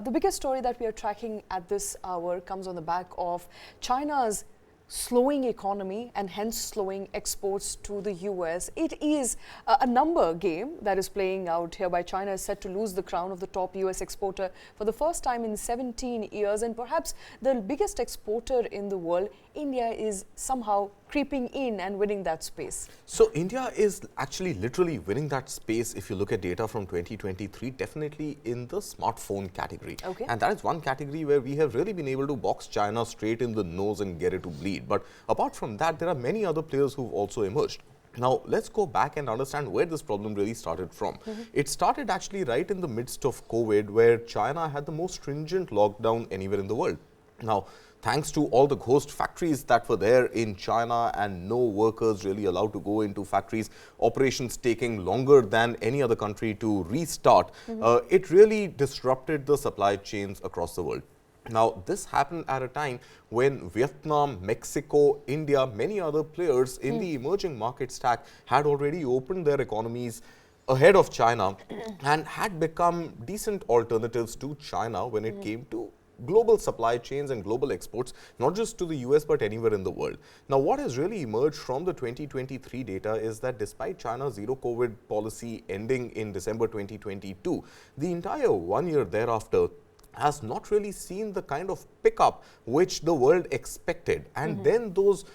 The biggest story that we are tracking at this hour comes on the back of China's slowing economy and hence slowing exports to the US. It is a number game that is playing out hereby. China is set to lose the crown of the top US exporter for the first time in 17 years, and perhaps the biggest exporter in the world. India is somehow creeping in and winning that space. So India is actually literally winning that space if you look at data from 2023, definitely in the smartphone category. Okay. And that is one category where we have really been able to box China straight in the nose and get it to bleed. But apart from that, there are many other players who've also emerged. Now, let's go back and understand where this problem really started from. It started actually right in the midst of COVID, where China had the most stringent lockdown anywhere in the world. Now, thanks to all the ghost factories that were there in China and no workers really allowed to go into factories, operations taking longer than any other country to restart, it really disrupted the supply chains across the world. Now, this happened at a time when Vietnam, Mexico, India, many other players in the emerging market stack had already opened their economies ahead of China and had become decent alternatives to China when it came to global supply chains and global exports, not just to the US but anywhere in the world. Now, what has really emerged from the 2023 data is that despite China's zero COVID policy ending in December 2022, the entire 1 year thereafter has not really seen the kind of pickup which the world expected. And then those,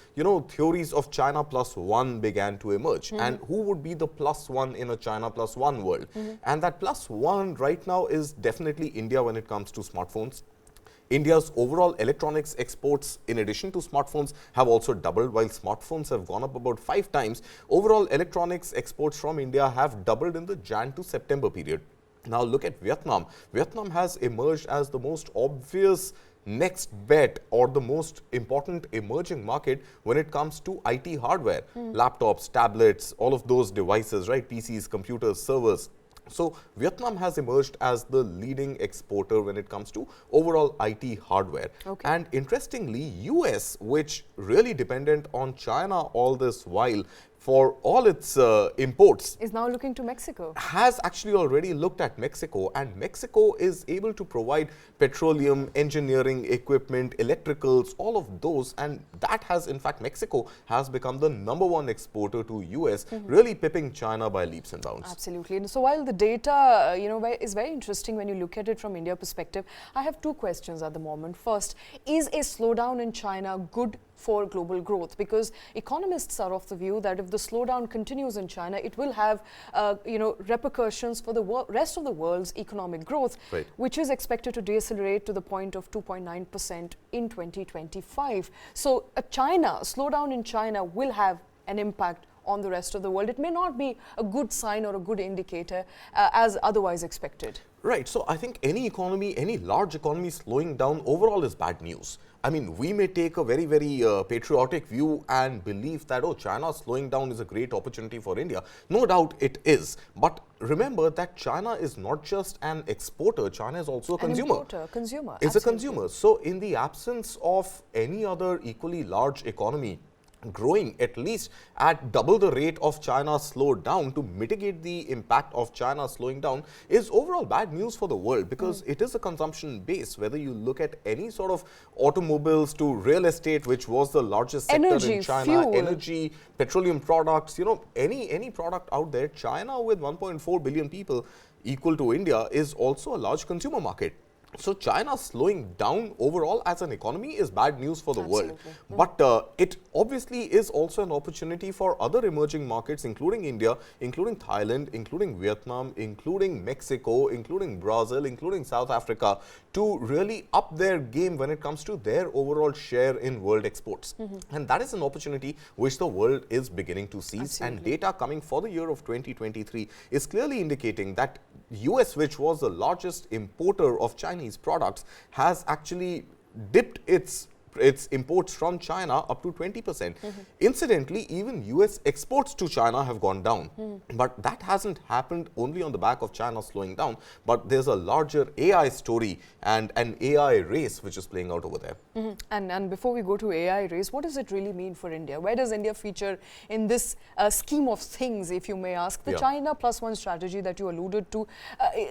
theories of China plus one began to emerge. And who would be the plus one in a China plus one world? And that plus one right now is definitely India when it comes to smartphones. India's overall electronics exports, in addition to smartphones, have also doubled. While smartphones have gone up about 5 times, overall electronics exports from India have doubled in the Jan to September period. Now, look at Vietnam. Vietnam has emerged as the most obvious next bet or the most important emerging market when it comes to IT hardware, laptops, tablets, all of those devices, right? PCs, computers, servers. So, Vietnam has emerged as the leading exporter when it comes to overall IT hardware. Okay. And interestingly, US, which really dependent on China all this while for all its imports, Is now looking to Mexico. has actually already looked at Mexico, and Mexico is able to provide petroleum, engineering equipment, electricals, all of those, and that has, in fact, Mexico has become the #1 exporter to US, really pipping China by leaps and bounds. Absolutely. And so while the data, is very interesting when you look at it from India perspective, I have 2 questions at the moment. First, is a slowdown in China good for global growth? Because economists are of the view that if the slowdown continues in China, it will have, repercussions for the rest of the world's economic growth, Right. which is expected to decelerate to the point of 2.9% in 2025. So a slowdown in China will have an impact on the rest of the world. It may not be a good sign or a good indicator as otherwise expected. Right. So, I think any economy, any large economy slowing down overall is bad news. I mean, we may take a very, very patriotic view and believe that, oh, China slowing down is a great opportunity for India. No doubt it is. But remember that China is not just an exporter, China is also a consumer. An importer, consumer. It's a absolutely. consumer. So, in the absence of any other equally large economy growing at least at double the rate of China slowed down to mitigate the impact of China slowing down is overall bad news for the world, because it is a consumption base. Whether you look at any sort of automobiles to real estate, which was the largest sector Energy, in China, fuel. energy, petroleum products, any product out there, China with 1.4 billion people equal to India is also a large consumer market. So, China slowing down overall as an economy is bad news for the world. But it obviously is also an opportunity for other emerging markets, including India, including Thailand, including Vietnam, including Mexico, including Brazil, including South Africa, to really up their game when it comes to their overall share in world exports. And that is an opportunity which the world is beginning to seize. And data coming for the year of 2023 is clearly indicating that US, which was the largest importer of Chinese products, has actually dipped its its imports from China up to 20%. Incidentally, even US exports to China have gone down. But that hasn't happened only on the back of China slowing down, but there's a larger AI story and an AI race which is playing out over there. And before we go to AI race, what does it really mean for India? Where does India feature in this scheme of things, if you may ask? The China +1 strategy that you alluded to,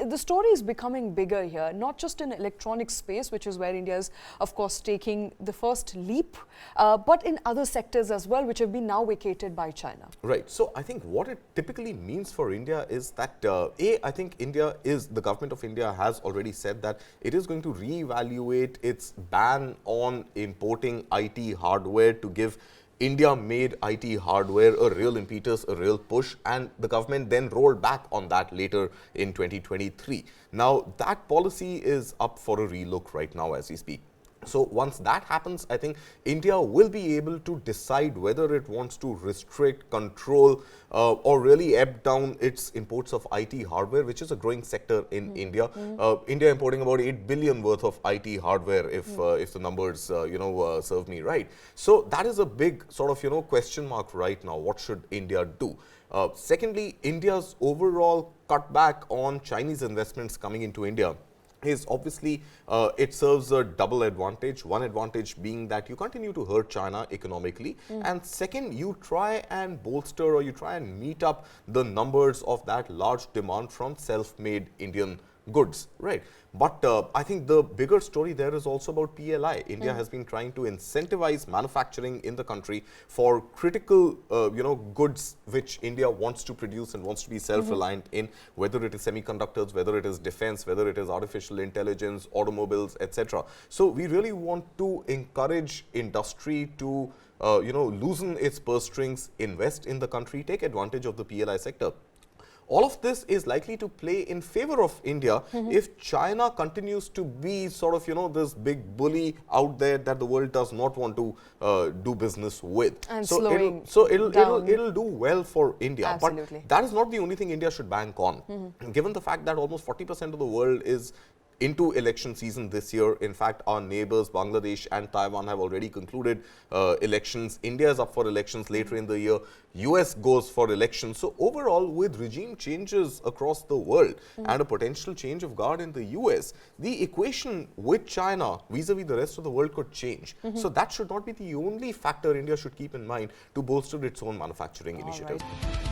the story is becoming bigger here, not just in electronic space, which is where India is, of course, taking the first leap, but in other sectors as well, which have been now vacated by China. Right. So I think what it typically means for India is that, I think the government of India has already said that it is going to reevaluate its ban on importing IT hardware to give India-made IT hardware a real impetus, a real push, and the government then rolled back on that later in 2023. Now, that policy is up for a relook right now as we speak. So once that happens, I think India will be able to decide whether it wants to restrict, control, or really ebb down its imports of IT hardware, which is a growing sector in India. India importing about 8 billion worth of IT hardware, if the numbers serve me right. So that is a big sort of question mark right now. What should India do? Secondly, India's overall cutback on Chinese investments coming into India is obviously, it serves a double advantage. One advantage being that you continue to hurt China economically, and second, you try and bolster or you try and meet up the numbers of that large demand from self-made Indian goods, right? But I think the bigger story there is also about PLI. India has been trying to incentivize manufacturing in the country for critical, goods which India wants to produce and wants to be self-reliant in, whether it is semiconductors, whether it is defense, whether it is artificial intelligence, automobiles, etc. So we really want to encourage industry to, loosen its purse strings, invest in the country, take advantage of the PLI sector. All of this is likely to play in favor of India if China continues to be sort of, this big bully out there that the world does not want to do business with. And so it'll do well for India. Absolutely. But that is not the only thing India should bank on. Given the fact that almost 40% of the world is into election season this year. In fact, our neighbors Bangladesh and Taiwan have already concluded elections. India is up for elections later in the year. US goes for elections. So overall, with regime changes across the world and a potential change of guard in the US, the equation with China vis-a-vis the rest of the world could change. So that should not be the only factor India should keep in mind to bolster its own manufacturing initiative. Right.